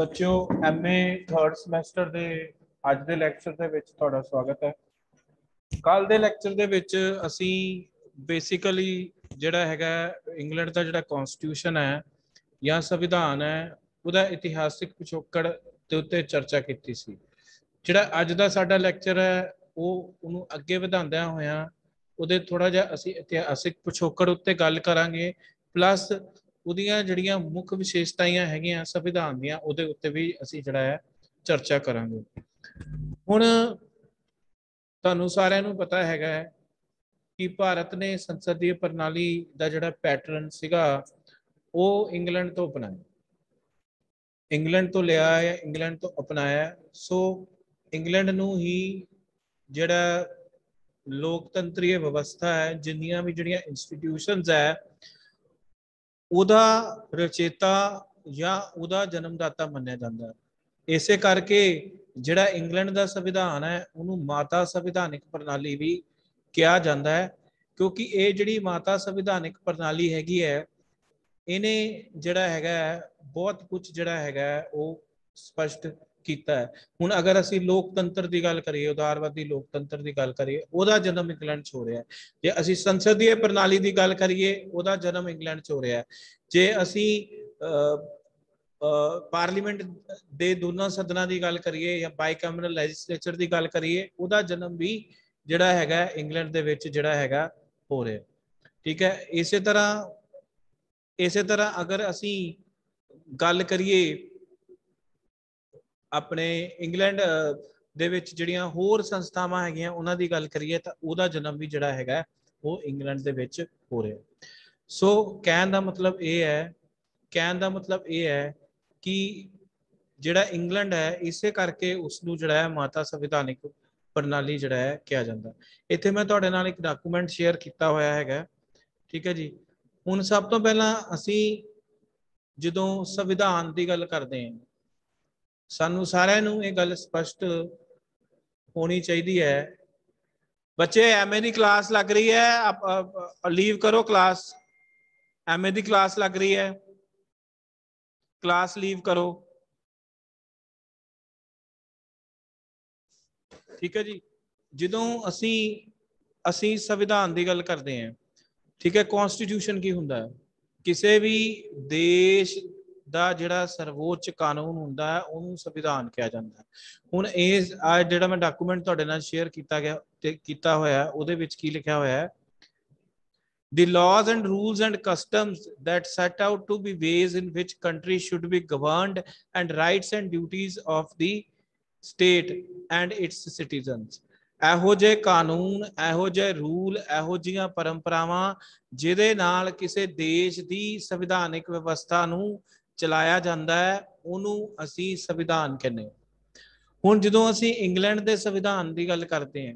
ਬੱਚਿਓ MA third semester ਦੇ ਅੱਜ ਦੇ ਲੈਕਚਰ ਦੇ ਵਿੱਚ ਤੁਹਾਡਾ ਸਵਾਗਤ ਹੈ। ਕੱਲ ਦੇ ਲੈਕਚਰ ਦੇ ਵਿੱਚ ਅਸੀਂ ਬੇਸਿਕਲੀ ਜਿਹੜਾ ਹੈਗਾ ਇੰਗਲੈਂਡ ਦਾ ਜਿਹੜਾ ਕਨਸਟੀਟਿਊਸ਼ਨ ਹੈ ਜਾਂ ਸੰਵਿਧਾਨ ਹੈ ਉਹਦਾ ਇਤਿਹਾਸਿਕ ਪਿਛੋਕੜ ਦੇ ਉੱਤੇ ਚਰਚਾ ਕੀਤੀ ਸੀ। ਜਿਹੜਾ ਅੱਜ ਦਾ ਸਾਡਾ ਲੈਕਚਰ ਹੈ ਉਹਨੂੰ ਅੱਗੇ ਵਧਾਉਂਦਿਆਂ ਹੋਇਆਂ ਉਹਦੇ ਥੋੜਾ ਜਿਹਾ ਅਸੀਂ ਇਤਿਹਾਸਿਕ ਪਿਛੋਕੜ ਉੱਤੇ ਗੱਲ ਕਰਾਂਗੇ, ਪਲੱਸ ਉਹਦੀਆਂ ਜਿਹੜੀਆਂ ਮੁੱਖ ਵਿਸ਼ੇਸ਼ਤਾਵਾਂ ਹੈਗੀਆਂ ਸੰਵਿਧਾਨ ਦੀਆਂ ਉਹਦੇ ਉੱਤੇ ਵੀ ਅਸੀਂ ਜਿਹੜਾ ਹੈ ਚਰਚਾ ਕਰਾਂਗੇ। ਹੁਣ ਤੁਹਾਨੂੰ ਸਾਰਿਆਂ ਨੂੰ ਪਤਾ ਹੈਗਾ ਹੈ ਕਿ ਭਾਰਤ ਨੇ ਸੰਸਦੀय ਪ੍ਰਣਾਲੀ ਦਾ ਜਿਹੜਾ ਪੈਟਰਨ ਸੀਗਾ ਉਹ ਇੰਗਲੈਂਡ ਤੋਂ ਅਪਣਾਇਆ, ਇੰਗਲੈਂਡ ਤੋਂ ਲਿਆ ਹੈ, ਇੰਗਲੈਂਡ ਤੋਂ ਅਪਣਾਇਆ। ਸੋ ਇੰਗਲੈਂਡ ਨੂੰ ਹੀ ਜਿਹੜਾ ਲੋਕਤੰਤਰੀ ਵਿਵਸਥਾ ਹੈ, ਜਿੰਨੀਆਂ ਵੀ ਜਿਹੜੀਆਂ ਇੰਸਟੀਟਿਊਸ਼ਨਸ ਹੈ, ਉਹਦਾ ਰਚੇਤਾ ਜਾਂ ਉਹਦਾ ਜਨਮਦਾਤਾ ਮੰਨਿਆ ਜਾਂਦਾ ਹੈ। ਇਸੇ ਕਰਕੇ ਜਿਹੜਾ ਇੰਗਲੈਂਡ ਦਾ ਸੰਵਿਧਾਨ ਹੈ ਉਹਨੂੰ ਮਾਤਾ ਸੰਵਿਧਾਨਿਕ ਪ੍ਰਣਾਲੀ ਵੀ ਕਿਹਾ ਜਾਂਦਾ ਹੈ, ਕਿਉਂਕਿ ਇਹ ਜਿਹੜੀ ਮਾਤਾ ਸੰਵਿਧਾਨਿਕ ਪ੍ਰਣਾਲੀ ਹੈਗੀ ਹੈ ਇਹਨੇ ਜਿਹੜਾ ਹੈਗਾ ਬਹੁਤ ਕੁਝ ਜਿਹੜਾ ਹੈਗਾ ਉਹ ਸਪਸ਼ਟ ਕੀਤਾ ਹੈ। ਹੁਣ ਅਗਰ ਅਸੀਂ ਲੋਕਤੰਤਰ ਦੀ ਗੱਲ ਕਰੀਏ, ਉਦਾਰਵਾਦੀ ਲੋਕਤੰਤਰ ਦੀ ਗੱਲ ਕਰੀਏ, ਉਹਦਾ ਜਨਮ ਇੰਗਲੈਂਡ 'ਚ ਹੋ ਰਿਹਾ ਹੈ। ਜੇ ਅਸੀਂ ਸੰਸਦੀय ਪ੍ਰਣਾਲੀ ਦੀ ਗੱਲ ਕਰੀਏ ਉਹਦਾ ਜਨਮ ਇੰਗਲੈਂਡ 'ਚ ਹੋ ਰਿਹਾ ਹੈ। ਜੇ ਅਸੀਂ ਪਾਰਲੀਮੈਂਟ ਦੇ ਦੋਨਾਂ ਸਦਨਾਂ ਦੀ ਗੱਲ ਕਰੀਏ ਜਾਂ ਬਾਈਕੈਮਰਲ ਲੈਜਿਸਲੇਚਰ ਦੀ ਗੱਲ ਕਰੀਏ, ਉਹਦਾ ਜਨਮ ਵੀ ਜਿਹੜਾ ਹੈਗਾ ਇੰਗਲੈਂਡ ਦੇ ਵਿੱਚ ਜਿਹੜਾ ਹੈਗਾ ਹੋ ਰਿਹਾ। ਠੀਕ ਹੈ। ਇਸੇ ਤਰ੍ਹਾਂ ਅਗਰ ਅਸੀਂ ਗੱਲ ਕਰੀਏ ਆਪਣੇ ਇੰਗਲੈਂਡ ਦੇ ਵਿੱਚ ਜਿਹੜੀਆਂ ਹੋਰ ਸੰਸਥਾਵਾਂ ਹੈਗੀਆਂ ਉਹਨਾਂ ਦੀ ਗੱਲ ਕਰੀਏ ਤਾਂ ਉਹਦਾ ਜਨਮ ਵੀ ਜਿਹੜਾ ਹੈਗਾ ਉਹ ਇੰਗਲੈਂਡ ਦੇ ਵਿੱਚ ਹੋ ਰਿਹਾ। ਸੋ ਕਹਿਣ ਦਾ ਮਤਲਬ ਇਹ ਹੈ ਕਿ ਜਿਹੜਾ ਇੰਗਲੈਂਡ ਹੈ ਇਸੇ ਕਰਕੇ ਉਸਨੂੰ ਜਿਹੜਾ ਹੈ ਮਾਤਾ ਸੰਵਿਧਾਨਿਕ ਪ੍ਰਣਾਲੀ ਜਿਹੜਾ ਹੈ ਕਿਹਾ ਜਾਂਦਾ। ਇੱਥੇ ਮੈਂ ਤੁਹਾਡੇ ਨਾਲ ਇੱਕ ਡਾਕੂਮੈਂਟ ਸ਼ੇਅਰ ਕੀਤਾ ਹੋਇਆ ਹੈਗਾ। ਠੀਕ ਹੈ ਜੀ। ਹੁਣ ਸਭ ਤੋਂ ਪਹਿਲਾਂ ਅਸੀਂ ਜਦੋਂ ਸੰਵਿਧਾਨ ਦੀ ਗੱਲ ਕਰਦੇ ਹਾਂ, ਸਾਨੂੰ ਸਾਰਿਆਂ ਨੂੰ ਇਹ ਗੱਲ ਸਪਸ਼ਟ ਹੋਣੀ ਚਾਹੀਦੀ ਹੈ। ਬੱਚੇ MA ਦੀ ਕਲਾਸ ਲੱਗ ਰਹੀ ਹੈ, ਲੀਵ ਕਰੋ ਕਲਾਸ। MA ਦੀ ਕਲਾਸ ਲੱਗ ਰਹੀ ਹੈ, ਕਲਾਸ ਲੀਵ ਕਰੋ। ਠੀਕ ਹੈ ਜੀ। ਜਦੋਂ ਅਸੀਂ ਸੰਵਿਧਾਨ ਦੀ ਗੱਲ ਕਰਦੇ ਹਾਂ, ਠੀਕ ਹੈ, ਕਨਸਟੀਟਿਊਸ਼ਨ ਕੀ ਹੁੰਦਾ ਹੈ? ਕਿਸੇ ਵੀ ਦੇਸ਼ ਦਾ ਜਿਹੜਾ ਸਰਵੋੱਚ ਕਾਨੂੰਨ ਹੁੰਦਾ ਹੈ ਉਹਨੂੰ ਸੰਵਿਧਾਨ ਕਿਹਾ ਜਾਂਦਾ ਹੈ। ਹੁਣ ਇਹ ਜਿਹੜਾ ਮੈਂ ਡਾਕੂਮੈਂਟ ਤੁਹਾਡੇ ਨਾਲ ਸ਼ੇਅਰ ਕੀਤਾ ਹੋਇਆ ਉਹਦੇ ਵਿੱਚ ਕੀ ਲਿਖਿਆ ਹੋਇਆ ਹੈ? The laws and rules and customs that set out to be ways in which countries should be governed and rights and duties of the state and its citizens. ਇਹੋ ਜਿਹੇ ਕਾਨੂੰਨ, ਇਹੋ ਜਿਹੇ ਰੂਲ, ਇਹੋ ਜਿਹੀਆਂ ਪਰੰਪਰਾਵਾਂ ਜਿਹਦੇ ਨਾਲ ਕਿਸੇ ਦੇਸ਼ ਦੀ ਸੰਵਿਧਾਨਿਕ ਵਿਵਸਥਾ ਨੂੰ ਚਲਾਇਆ ਜਾਂਦਾ ਹੈ ਉਹਨੂੰ ਅਸੀਂ ਸੰਵਿਧਾਨ ਕਹਿੰਦੇ ਹਾਂ। ਹੁਣ ਜਦੋਂ ਅਸੀਂ ਇੰਗਲੈਂਡ ਦੇ ਸੰਵਿਧਾਨ ਦੀ ਗੱਲ ਕਰਦੇ ਹਾਂ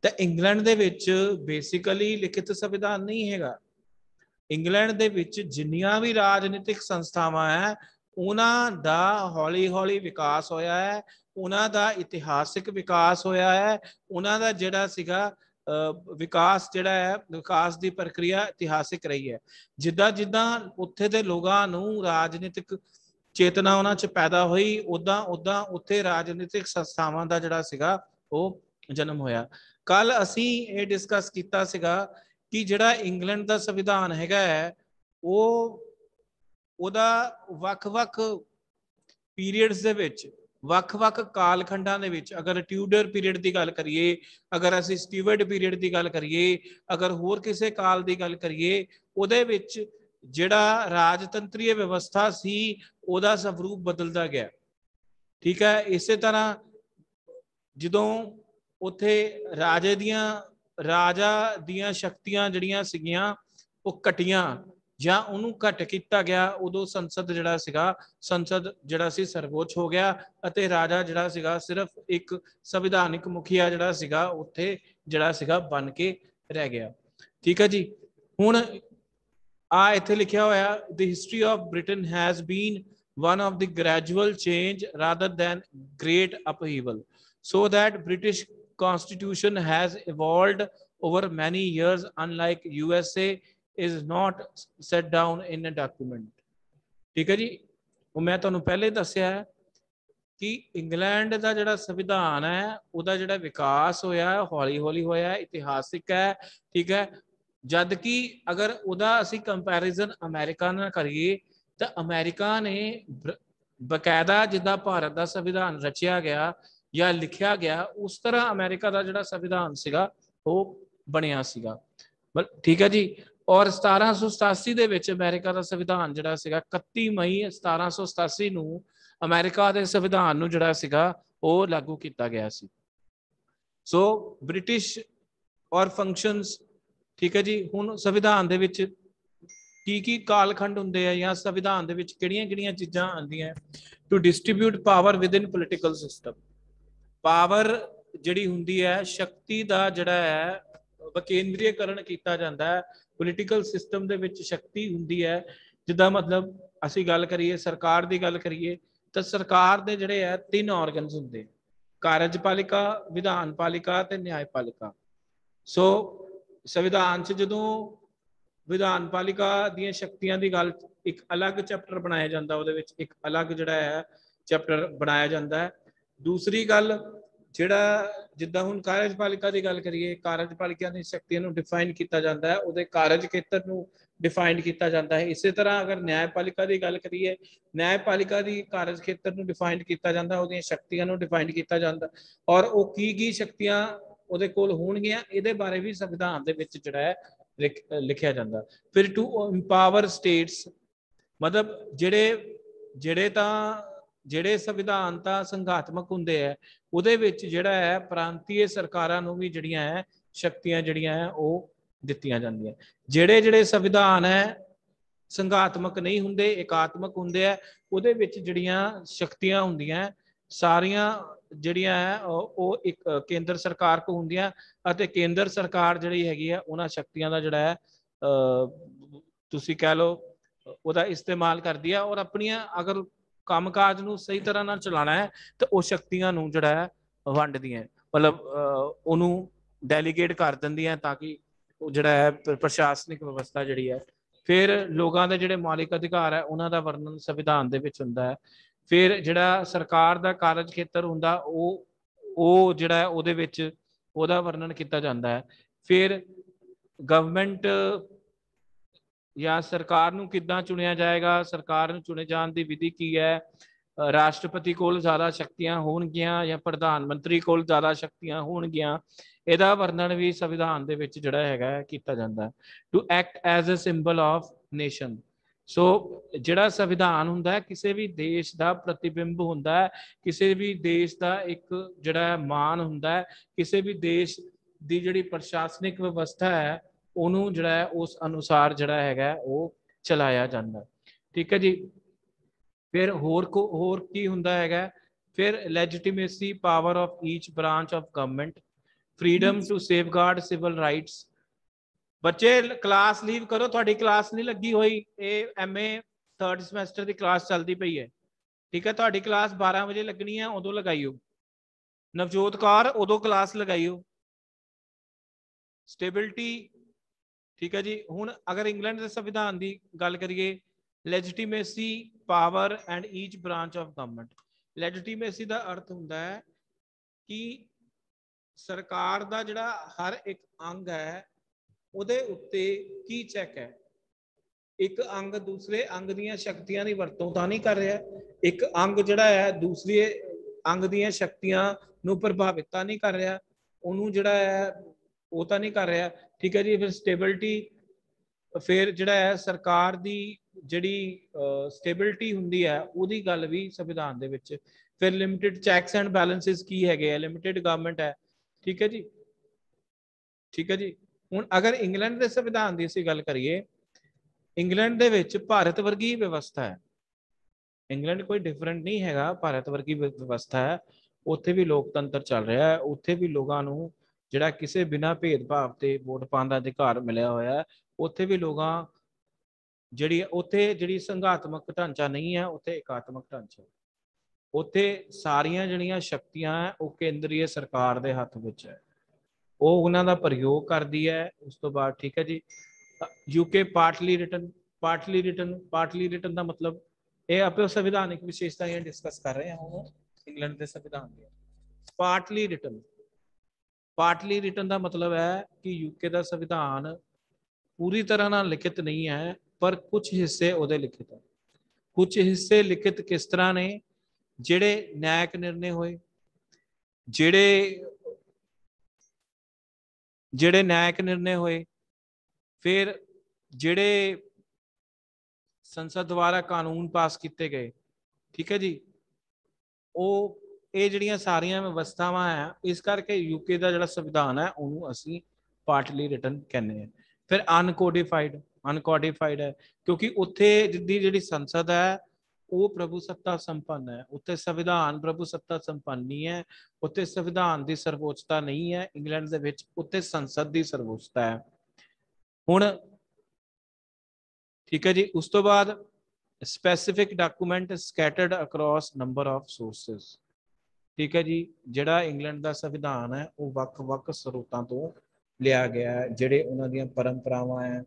ਤਾਂ ਇੰਗਲੈਂਡ ਦੇ ਵਿੱਚ ਬੇਸਿਕਲੀ ਲਿਖਿਤ ਸੰਵਿਧਾਨ ਨਹੀਂ ਹੈਗਾ। ਇੰਗਲੈਂਡ ਦੇ ਵਿੱਚ ਜਿੰਨੀਆਂ ਵੀ ਰਾਜਨੀਤਿਕ ਸੰਸਥਾਵਾਂ ਹੈ ਉਹਨਾਂ ਦਾ ਹੌਲੀ ਹੌਲੀ ਵਿਕਾਸ ਹੋਇਆ ਹੈ, ਉਹਨਾਂ ਦਾ ਇਤਿਹਾਸਿਕ ਵਿਕਾਸ ਹੋਇਆ ਹੈ, ਉਹਨਾਂ ਦਾ ਜਿਹੜਾ ਸੀਗਾ ਵਿਕਾਸ ਜਿਹੜਾ ਹੈ, ਵਿਕਾਸ ਦੀ ਪ੍ਰਕਿਰਿਆ ਇਤਿਹਾਸਿਕ ਰਹੀ ਹੈ। ਜਿੱਦਾਂ ਜਿੱਦਾਂ ਉੱਥੇ ਦੇ ਲੋਕਾਂ ਨੂੰ ਰਾਜਨੀਤਿਕ ਚੇਤਨਾ ਉਹਨਾਂ 'ਚ ਪੈਦਾ ਹੋਈ, ਉੱਦਾਂ ਉੱਥੇ ਰਾਜਨੀਤਿਕ ਸੰਸਥਾਵਾਂ ਦਾ ਜਿਹੜਾ ਸੀਗਾ ਉਹ ਜਨਮ ਹੋਇਆ। ਕੱਲ ਅਸੀਂ ਇਹ ਡਿਸਕਸ ਕੀਤਾ ਸੀਗਾ ਕਿ ਜਿਹੜਾ ਇੰਗਲੈਂਡ ਦਾ ਸੰਵਿਧਾਨ ਹੈਗਾ ਹੈ ਉਹਦਾ ਵੱਖ-ਵੱਖ ਪੀਰੀਅਡਸ ਦੇ ਵਿੱਚ, ਵੱਖ-ਵੱਖ ਕਾਲਖੰਡਾਂ ਦੇ ਵਿੱਚ, ਅਗਰ ਟਿਊਡਰ ਪੀਰੀਅਡ ਦੀ ਗੱਲ ਕਰੀਏ, ਅਗਰ ਅਸੀਂ ਸਟੀਵਰਟ ਪੀਰੀਅਡ ਦੀ ਗੱਲ ਕਰੀਏ, ਅਗਰ ਹੋਰ ਕਿਸੇ ਕਾਲ ਦੀ ਗੱਲ ਕਰੀਏ, ਉਹਦੇ ਵਿੱਚ ਜਿਹੜਾ ਰਾਜਤੰਤਰੀ ਵਿਵਸਥਾ ਸੀ ਉਹਦਾ ਸਵਰੂਪ ਬਦਲਦਾ ਗਿਆ। ਠੀਕ ਹੈ। ਇਸੇ ਤਰ੍ਹਾਂ ਜਦੋਂ ਉੱਥੇ ਰਾਜਾ ਦੀਆਂ ਸ਼ਕਤੀਆਂ ਜਿਹੜੀਆਂ ਸੀਗੀਆਂ ਉਹ ਘਟੀਆਂ ਜਾਂ ਉਹਨੂੰ ਘੱਟ ਕੀਤਾ ਗਿਆ, ਉਦੋਂ ਸੰਸਦ ਜਿਹੜਾ ਸੀ ਸਰਵੋੱਚ ਹੋ ਗਿਆ ਅਤੇ ਰਾਜਾ ਜਿਹੜਾ ਸੀਗਾ ਸਿਰਫ ਇੱਕ ਸੰਵਿਧਾਨਿਕ ਮੁਖੀਆ ਜਿਹੜਾ ਸੀਗਾ ਉੱਥੇ ਜਿਹੜਾ ਸੀਗਾ ਬਣ ਕੇ ਰਹਿ ਗਿਆ। ਠੀਕ ਹੈ ਜੀ। ਹੁਣ ਇੱਥੇ ਲਿਖਿਆ ਹੋਇਆ, the history of Britain has been one of the gradual change rather than great upheaval, so that British constitution has evolved over many years, unlike USA is not set down in a document. ठीक है जी। ਉਹ ਮੈਂ ਤੁਹਾਨੂੰ ਪਹਿਲੇ ਦੱਸਿਆ कि England का जिहड़ा संविधान है उहदा जिहड़ा विकास होया हौली हौली होया, इतिहासिक है, ठीक है। जद कि अगर उहदा असीं कंपैरिजन अमेरिका नाल करिए तो अमेरिका ने बकायदा जिद्दां भारत का संविधान रचिया गया या लिखिया गया उस तरह अमेरिका का जिहड़ा संविधान सीगा वो बनिया सीगा, ठीक है जी। और 1787 ਦੇ ਵਿੱਚ अमेरिका का संविधान जिहड़ा सीगा 31 मई 1787 ਨੂੰ अमेरिका के संविधान ਨੂੰ ਜਿਹੜਾ ਸੀਗਾ ਉਹ लागू किया गया सी। सो ब्रिटिश और फंक्शनस, ठीक है जी। हुण संविधान दे विच की कालखंड हुंदे आ या संविधान दे विच किहड़ियां-किहड़ियां चीज़ां आंदियां। To distribute power within political system, power जिहड़ी हुंदी है शक्ति दा जिहड़ा है विकेंद्रीकरण किया जाता है। पोलिटिकल सिस्टम दे विच शक्ति हुंदी है, जिद्दां मतलब असीं गल करिए सरकार की गल करिए तो सरकार दे जिहड़े है 3 ऑर्गनस हुंदे, कार्यपालिका, विधानपालिका ते न्यायपालिका। सो संविधान च जदों विधानपालिका दीयां शक्तियां दी गल एक अलग चैप्टर बनाया जाता, उहदे विच एक अलग जिहड़ा है चैप्टर बनाया जाता है। दूसरी गल जिहड़ा जिद्दां हुण कार्यपालिका की गल करिए, कार्यपालिका दी शक्तियां नूं डिफाइन किया जाता है, उहदे कार्य खेत्र नूं डिफाइन किया जाता है। इस तरह अगर न्यायपालिका की गल करिए, न्यायपालिका की कार्य खेत्र नूं डिफाइन किया जाता है, उहदियां शक्तियां नूं डिफाइन किया जाता और वो की शक्तियां उहदे कोल होणगियां इहदे बारे भी संविधान दे विच जिहड़ा है लिखिया जाता। फिर टू इंपावर स्टेट्स, मतलब ਜਿਹੜੇ संविधान ਤਾਂ ਸੰਘਾਤਮਕ ਹੁੰਦੇ ਹੈ ਉਹਦੇ ਵਿੱਚ ਜਿਹੜਾ ਹੈ ਪ੍ਰਾਂਤੀय ਸਰਕਾਰਾਂ ਨੂੰ ਵੀ ਜਿਹੜੀਆਂ ਹੈ ਸ਼ਕਤੀਆਂ ਜਿਹੜੀਆਂ ਹੈ ਉਹ ਦਿੱਤੀਆਂ ਜਾਂਦੀਆਂ। ਜਿਹੜੇ ਸੰਵਿਧਾਨ ਹੈ ਸੰਘਾਤਮਕ ਨਹੀਂ ਹੁੰਦੇ, एकात्मक ਹੁੰਦੇ ਆ, ਉਹਦੇ ਵਿੱਚ ਜਿਹੜੀਆਂ ਸ਼ਕਤੀਆਂ ਹੁੰਦੀਆਂ ਸਾਰੀਆਂ ਜਿਹੜੀਆਂ ਹੈ ਉਹ ਇੱਕ ਕੇਂਦਰ ਸਰਕਾਰ ਕੋ ਹੁੰਦੀਆਂ ਅਤੇ ਕੇਂਦਰ ਸਰਕਾਰ ਜਿਹੜੀ ਹੈਗੀ ਹੈ ਉਹਨਾਂ ਸ਼ਕਤੀਆਂ ਦਾ ਜਿਹੜਾ ਹੈ ਤੁਸੀਂ ਕਹਿ ਲਓ ਉਹਦਾ ਇਸਤੇਮਾਲ ਕਰਦੀ ਹੈ ਔਰ ਆਪਣੀਆਂ ਅਗਰ ਕੰਮਕਾਜ ਨੂੰ ਸਹੀ ਤਰ੍ਹਾਂ ਨਾਲ ਚਲਾਉਣਾ ਹੈ ਤਾਂ ਉਹ ਸ਼ਕਤੀਆਂ ਨੂੰ ਜਿਹੜਾ ਹੈ ਵੰਡਦੀਆਂ, ਮਤਲਬ ਉਹਨੂੰ ਡੈਲੀਗੇਟ ਕਰ ਦਿੰਦੀਆਂ ਤਾਂ ਕਿ ਉਹ ਜਿਹੜਾ ਹੈ ਪ੍ਰਸ਼ਾਸਨਿਕ ਵਿਵਸਥਾ ਜਿਹੜੀ ਹੈ। ਫਿਰ ਲੋਕਾਂ ਦੇ ਜਿਹੜੇ ਮੌਲਿਕ ਅਧਿਕਾਰ ਹੈ ਉਹਨਾਂ ਦਾ ਵਰਣਨ ਸੰਵਿਧਾਨ ਦੇ ਵਿੱਚ ਹੁੰਦਾ ਹੈ। ਫਿਰ ਜਿਹੜਾ ਸਰਕਾਰ ਦਾ ਕਾਰਜ ਖੇਤਰ ਹੁੰਦਾ ਉਹ ਜਿਹੜਾ ਉਹਦੇ ਵਿੱਚ ਉਹਦਾ ਵਰਣਨ ਕੀਤਾ ਜਾਂਦਾ ਹੈ। ਫਿਰ ਗਵਰਨਮੈਂਟ ਜਾਂ ਸਰਕਾਰ ਨੂੰ ਕਿੱਦਾਂ ਚੁਣਿਆ ਜਾਏਗਾ, ਸਰਕਾਰ ਨੂੰ ਚੁਣੇ ਜਾਣ ਦੀ ਵਿਧੀ ਕੀ ਹੈ, ਰਾਸ਼ਟਰਪਤੀ ਕੋਲ ਜ਼ਿਆਦਾ ਸ਼ਕਤੀਆਂ ਹੋਣਗੀਆਂ ਜਾਂ ਪ੍ਰਧਾਨ ਮੰਤਰੀ ਕੋਲ ਜ਼ਿਆਦਾ ਸ਼ਕਤੀਆਂ ਹੋਣਗੀਆਂ, ਇਹਦਾ ਵਰਣਨ ਵੀ ਸੰਵਿਧਾਨ ਦੇ ਵਿੱਚ ਜਿਹੜਾ ਹੈਗਾ ਕੀਤਾ ਜਾਂਦਾ ਹੈ। To act as a symbol of nation. So ਜਿਹੜਾ ਸੰਵਿਧਾਨ ਹੁੰਦਾ ਹੈ ਕਿਸੇ ਵੀ ਦੇਸ਼ ਦਾ ਪ੍ਰਤੀਬਿੰਬ ਹੁੰਦਾ ਹੈ, ਕਿਸੇ ਵੀ ਦੇਸ਼ ਦਾ ਇੱਕ ਜਿਹੜਾ ਮਾਨ ਹੁੰਦਾ ਹੈ, ਕਿਸੇ ਵੀ ਦੇਸ਼ ਦੀ ਜਿਹੜੀ ਪ੍ਰਸ਼ਾਸਨਿਕ ਵਿਵਸਥਾ ਹੈ ਉਹਨੂੰ ਜਿਹੜਾ ਹੈ ਉਸ ਅਨੁਸਾਰ ਜਿਹੜਾ ਹੈਗਾ ਉਹ ਚਲਾਇਆ ਜਾਂਦਾ, ਠੀਕ ਹੈ ਜੀ। ਫਿਰ ਹੋਰ ਕੀ ਹੁੰਦਾ ਹੈਗਾ, ਫਿਰ legitimacy power of each branch of government, freedom to safeguard civil rights. बच्चे क्लास लीव करो, थोड़ी क्लास नहीं लगी हुई, MA 3rd ਸਮੈਸਟਰ ਦੀ क्लास चलती पई है, ठीक है। थोड़ी क्लास 12 ਵਜੇ लगनी है, उदों लगाइयो। नवजोत कौर उदों क्लास लगाइयो। स्टेबिलिटी, ठीक है जी। हुण अगर इंग्लैंड के संविधान की गल करिए, legitimacy power and each branch of government. Legitimacy का अर्थ होंदा है कि सरकार का जिहड़ा हर एक अंग है उहदे उत्ते की चैक है। एक अंग दूसरे अंग दीयां शक्तियां दी वरतों तां नहीं कर रहा, एक अंग जिहड़ा है दूसरे अंग दीयां शक्तियां नूं प्रभावित तां नहीं कर रहा, उहनूं जिहड़ा है वो तां नहीं कर रहा, ठीक है जी। फिर स्टेबिलिटी, फिर जिहड़ा है सरकार दी जिहड़ी स्टेबिलिटी हुंदी है उहदी गल भी संविधान दे विच। फिर लिमिटेड चैक्स एंड बैलेंसिस की हैगे, लिमिटेड गवर्नमेंट है, ठीक है जी, ठीक है जी। हुण अगर इंग्लैंड के संविधान की असीं गल करिए, इंग्लैंड दे विच भारत वर्गी व्यवस्था है। इंग्लैंड कोई डिफरेंट नहीं हैगा, भारत वर्गी व्यवस्था है। उत्थे भी लोकतंत्र चल रहा है, उत्थे भी लोगों नूं जिहड़ा किसी बिना भेदभाव ते वोट पाउण दा अधिकार मिलिया होया है। उत्थे भी लोगां जिहड़ी संघात्मक ढांचा नहीं है, उत्थे एकात्मक ढांचा, उत्थे सारियां जिहड़ियां शक्तियां है वो केंद्रीय सरकार दे हत्थ विच है, वो उन्हां दा प्रयोग करदी है। उस तो बाद ठीक है जी, यूके पार्टली रिटन का मतलब ਇਹ ਆਪੇ ਸੰਵਿਧਾਨਿਕ ਵਿਸ਼ੇਸ਼ਤਾਵਾਂ ਡਿਸਕਸ ਕਰ ਰਹੇ ਹਾਂ ਹੁਣ ਇੰਗਲੈਂਡ ਦੇ ਸੰਵਿਧਾਨ ਦੀਆਂ। ਪਾਰਟਲੀ ਰਿਟਨ, ਪਾਰਟਲੀ ਰਿਟਨ ਦਾ मतलब है कि यूके ਦਾ ਸੰਵਿਧਾਨ पूरी तरह ਨਾਲ ਲਿਖਿਤ नहीं है पर कुछ हिस्से ਉਹਦੇ ਲਿਖਿਤ ਹੈ। कुछ हिस्से लिखित किस तरह ने, ਜਿਹੜੇ न्यायिक निर्णय ਹੋਏ, ਜਿਹੜੇ न्यायिक निर्णय ਹੋਏ, फिर ਜਿਹੜੇ संसद द्वारा कानून पास किए गए, ठीक है जी, ਉਹ ਇਹ ਜਿਹੜੀਆਂ ਸਾਰੀਆਂ ਵਿਵਸਥਾਵਾਂ ਆ, ਇਸ ਕਰਕੇ यूके ਦਾ ਜਿਹੜਾ ਸੰਵਿਧਾਨ ਹੈ ਉਹਨੂੰ ਅਸੀਂ ਪਾਰਟਲੀ ਰਿਟਨ ਕਹਿੰਦੇ ਆ। ਫਿਰ ਅਨਕੋਡੀਫਾਈਡ ਹੈ ਕਿਉਂਕਿ ਉੱਥੇ ਦੀ ਜਿਹੜੀ ਸੰਸਦ ਹੈ ਉਹ ਪ੍ਰਭੂ ਸੱਤਾ ਸੰਪੰਨ ਹੈ। ਉੱਥੇ ਸੰਵਿਧਾਨ ਪ੍ਰਭੂ ਸੱਤਾ ਸੰਪੰਨ ਨਹੀਂ ਹੈ, ਉੱਥੇ ਸੰਵਿਧਾਨ ਦੀ ਸਰਵੋੱਚਤਾ ਨਹੀਂ ਹੈ। ਇੰਗਲੈਂਡ ਦੇ ਵਿੱਚ ਉੱਥੇ ਸੰਸਦ ਦੀ ਸਰਵੋੱਚਤਾ ਹੈ। ਹੁਣ ठीक है जी, उस तो बाद specific document scattered across number of sources, ठीक है जी, ਜਿਹੜਾ ਇੰਗਲੈਂਡ ਦਾ ਸੰਵਿਧਾਨ ਹੈ ਉਹ ਵੱਖ-ਵੱਖ ਸਰੋਤਾਂ ਤੋਂ ਲਿਆ ਗਿਆ ਹੈ। ਜਿਹੜੇ ਉਹਨਾਂ ਦੀਆਂ ਪਰੰਪਰਾਵਾਂ ਹੈ,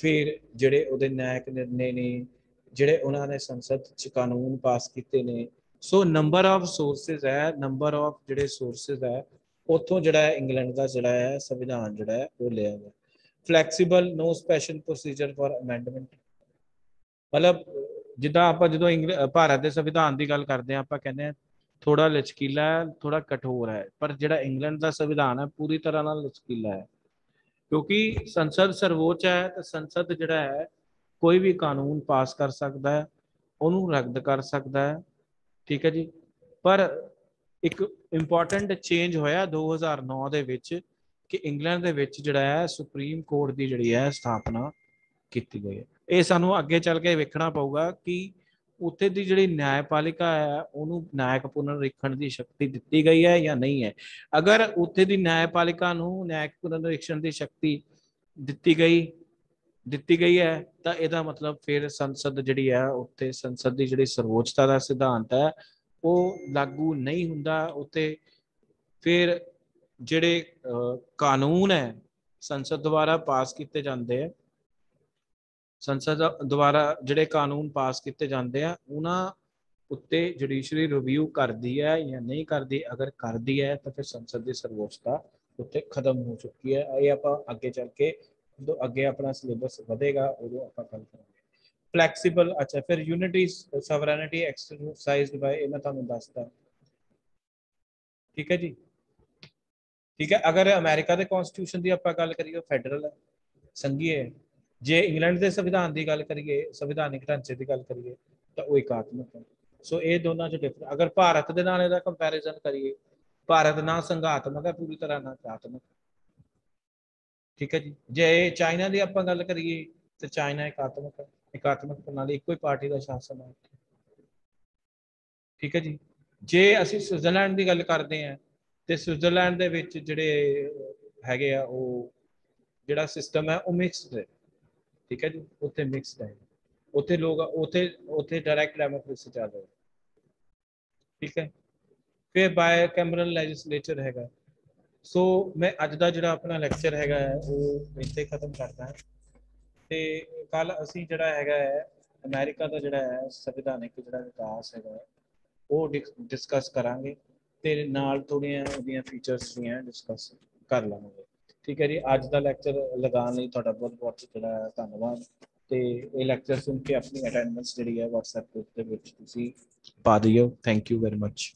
ਫਿਰ ਜਿਹੜੇ ਉਹਦੇ ਨਿਆਇਕ ਨਿਰਣੇ ਨੇ, ਜਿਹੜੇ ਉਹਨਾਂ ਨੇ ਸੰਸਦ 'ਚ ਕਾਨੂੰਨ ਪਾਸ ਕੀਤੇ ਨੇ। ਸੋ ਨੰਬਰ ਆਫ ਸੋਰਸਿਸ ਹੈ, ਨੰਬਰ ਆਫ ਜਿਹੜੇ ਸੋਰਸਿਸ ਹੈ ਉੱਥੋਂ ਜਿਹੜਾ ਇੰਗਲੈਂਡ ਦਾ ਜਿਹੜਾ ਹੈ ਸੰਵਿਧਾਨ ਜਿਹੜਾ ਹੈ ਉਹ ਲਿਆ ਗਿਆ। Flexible, no special procedure for amendment, मतलब जिदा आप जो भारत के संविधान की गल करते हैं आप कहते हैं थोड़ा लचकीला है, थोड़ा कठोर है, पर जो इंग्लैंड का संविधान है पूरी तरह ना लचकीला है क्योंकि संसद सर्वोच्च है। तो संसद जोड़ा है कोई भी कानून पास कर सकता है, उन्होंने रद्द कर सकता है, ठीक है जी। पर एक इंपॉर्टेंट चेंज होया 2009 ਦੇ ਵਿੱਚ कि इंग्लैंड ਦੇ ਵਿੱਚ ਜਿਹੜਾ ਹੈ ਸੁਪਰੀਮ ਕੋਰਟ ਦੀ ਜਿਹੜੀ ਹੈ ਸਥਾਪਨਾ ਕੀਤੀ ਗਈ ਹੈ। ਇਹ ਸਾਨੂੰ ਅੱਗੇ ਚੱਲ ਕੇ ਵੇਖਣਾ ਪਊਗਾ ਕਿ ਉੱਥੇ ਦੀ ਜਿਹੜੀ ਨਿਆਂਪਾਲਿਕਾ ਹੈ ਉਹਨੂੰ ਨਿਆਇਕ ਪੁਨਰੀਖਣ ਦੀ ਸ਼ਕਤੀ ਦਿੱਤੀ ਗਈ ਹੈ ਜਾਂ ਨਹੀਂ ਹੈ। ਅਗਰ ਉੱਥੇ ਦੀ ਨਿਆਂਪਾਲਿਕਾ ਨੂੰ ਨਿਆਇਕ ਪੁਨਰੀਖਣ ਦੀ ਸ਼ਕਤੀ ਦਿੱਤੀ ਗਈ ਹੈ ਤਾਂ ਇਹਦਾ ਮਤਲਬ ਫਿਰ ਸੰਸਦ ਜਿਹੜੀ ਹੈ ਉੱਥੇ ਸੰਸਦ ਦੀ ਜਿਹੜੀ ਸਰਵੋੱਚਤਾ ਦਾ ਸਿਧਾਂਤ ਹੈ ਉਹ ਲਾਗੂ ਨਹੀਂ ਹੁੰਦਾ। ਉੱਥੇ ਫਿਰ ਜਿਹੜੇ ਕਾਨੂੰਨ ਹੈ ਸੰਸਦ ਦੁਆਰਾ ਪਾਸ ਕੀਤੇ ਜਾਂਦੇ ਆ, ਸੰਸਦ ਦੁਆਰਾ ਜਿਹੜੇ ਕਾਨੂੰਨ ਪਾਸ ਕੀਤੇ ਜਾਂਦੇ ਆ ਉਹਨਾਂ ਉੱਤੇ ਜੁਡੀਸ਼ਰੀ ਰਿਵਿਊ ਕਰਦੀ ਹੈ ਜਾਂ ਨਹੀਂ ਕਰਦੀ। ਅਗਰ ਕਰਦੀ ਹੈ ਤਾਂ ਫਿਰ ਸੰਸਦ ਦੀ ਸਰਵੋੱਚਤਾ ਉੱਤੇ ਖਤਮ ਹੋ ਚੁੱਕੀ ਹੈ। ਇਹ ਆਪਾਂ ਅੱਗੇ ਚੱਲ ਕੇ ਜਦੋਂ ਅੱਗੇ ਆਪਣਾ ਸਿਲੇਬਸ ਵਧੇਗਾ ਉਦੋਂ ਆਪਾਂ ਗੱਲ ਕਰਾਂਗੇ। ਫਲੈਕਸੀਬਲ, ਅੱਛਾ, ਫਿਰ ਯੂਨਿਟੀ ਸਵਰਨਿਟੀ ਐਕਸਰਸਾਈਜ਼ਡ ਬਾय, ਇਹ ਮੈਂ ਤੁਹਾਨੂੰ ਦੱਸਦਾ, ਠੀਕ ਹੈ ਜੀ, ठीक है। अगर अमेरिका के कॉन्स्टिट्यूशन की आप गल करिए फैडरल है, संघी है। जे इंग्लैंड के संविधान की गल करिए, संविधानिक ढांचे की गल करिए तो वो एकात्मक है। सो ये दोनों च डिफरेंट। अगर भारत के नाल इहदा कंपैरिजन करिए, भारत ना संघात्मक है पूरी तरह, ना एकात्मक, ठीक है जी। जे चाइना की आप गल करिए तो चाइना एकात्मक है, एकात्मक प्रणाली, एक ही पार्टी का शासन है, ठीक है जी। जे असीं स्विट्जरलैंड की गल करते हैं तो स्विट्जरलैंड ਦੇ ਵਿੱਚ ਜਿਹੜੇ ਹੈਗੇ ਆ ਉਹ ਜਿਹੜਾ ਸਿਸਟਮ ਹੈ ਉਹ ਮਿਕਸਡ ਹੈ, ਠੀਕ ਹੈ ਜੀ। ਉੱਥੇ ਮਿਕਸਡ ਹੈ, ਉੱਥੇ ਲੋਕ ਉੱਥੇ ਡਾਇਰੈਕਟ ਡੈਮੋਕ੍ਰੇਸੀ ਚੱਲ ਰਹੀ, ਠੀਕ ਹੈ। ਫਿਰ ਬਾਈ ਕੈਮਰਲ ਲੈਜਿਸਲੇਚਰ ਹੈਗਾ। ਸੋ ਮੈਂ ਅੱਜ ਦਾ ਜਿਹੜਾ ਆਪਣਾ ਲੈਕਚਰ ਹੈਗਾ ਉਹ ਇੱਥੇ ਖਤਮ ਕਰਦਾ। ਤੇ ਕੱਲ ਅਸੀਂ ਜਿਹੜਾ ਹੈਗਾ ਹੈ ਅਮਰੀਕਾ ਦਾ ਜਿਹੜਾ ਹੈ ਸੰਵਿਧਾਨਿਕ ਜਿਹੜਾ ਵਿਕਾਸ ਹੈਗਾ ਉਹ ਡਿਸਕਸ ਕਰਾਂਗੇ ਤੇ ਨਾਲ ਥੋੜੀਆਂ ਉਹਦੀਆਂ ਫੀਚਰਸ ਜਿਹੜੀਆਂ ਡਿਸਕਸ ਕਰ ਲਵਾਂਗੇ, ਠੀਕ ਹੈ ਜੀ। ਅੱਜ ਦਾ ਲੈਕਚਰ ਲਗਾਉਣ ਲਈ ਤੁਹਾਡਾ ਬਹੁਤ ਬਹੁਤ ਜਿਹੜਾ ਧੰਨਵਾਦ। ਤੇ ਇਹ ਲੈਕਚਰ ਸੁਣ ਕੇ ਆਪਣੀ ਅਟੈਂਡੈਂਸ ਜਿਹੜੀ ਹੈ WhatsApp ਗਰੁੱਪ ਦੇ ਵਿੱਚ ਤੁਸੀਂ ਪਾ ਦਿਓ। Thank you very much.